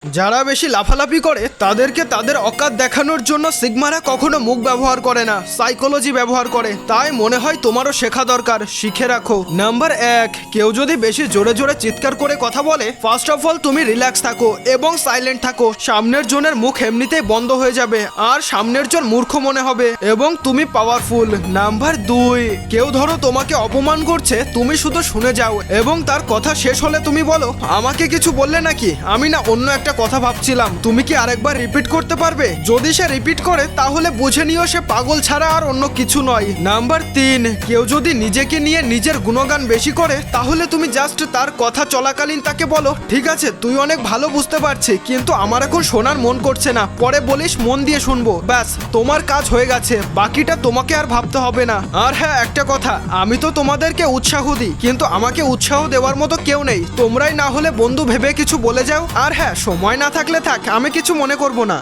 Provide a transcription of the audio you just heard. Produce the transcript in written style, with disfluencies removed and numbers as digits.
যারা বেশি লাফালাফি করে তাদেরকে তাদের অকাত দেখানোর জন্য সিগমারা কখনো মুখ ব্যবহার করে না, সাইকোলজি ব্যবহার করে। তাই মনে হয় তোমারও শেখা দরকার, শিখে রাখো। নাম্বার 1, কেউ যদি বেশি জোরে জোরে চিৎকার করে কথা বলে, ফার্স্ট অফ অল তুমি রিল্যাক্স থাকো এবং সাইলেন্ট থাকো। সামনের জনের মুখ এমনিতেই বন্ধ হয়ে যাবে আর সামনের জন মূর্খ মনে হবে এবং তুমি পাওয়ারফুল। নাম্বার 2, কেউ ধরো তোমাকে অপমান করছে, তুমি শুধু শুনে যাও এবং তার কথা শেষ হলে তুমি বলো, আমাকে কিছু বললে নাকি, আমি না অন্য একটা কথা ভাবছিলাম, তুমি কি আরেকবার রিপিট করতে পারবে? যদি সে রিপিট করে তাহলে বুঝে নিও সে পাগল ছাড়া আর অন্য কিছু নয়। নাম্বার 3, কেউ যদি নিজেকে নিয়ে নিজের গুণগান বেশি করে তাহলে তুমি জাস্ট তার কথা চলাকালীন তাকে বলো, ঠিক আছে তুই অনেক ভালো বুঝতে পারছি, কিন্তু আমার এখন শোনার মন করছে না, পরে বলিস মন দিয়ে শুনবো। ব্যাস, তোমার কাজ হয়ে গেছে, বাকিটা তোমাকে আর ভাবতে হবে না। আর হ্যাঁ, একটা কথা, আমি তো তোমাদেরকে উৎসাহ দিই, কিন্তু আমাকে উৎসাহ দেওয়ার মতো কেউ নেই, তোমরাই না হলে বন্ধু ভেবে কিছু বলে যাও। আর হ্যাঁ, সময় না থাকলে থাক, আমি কিছু মনে করব না।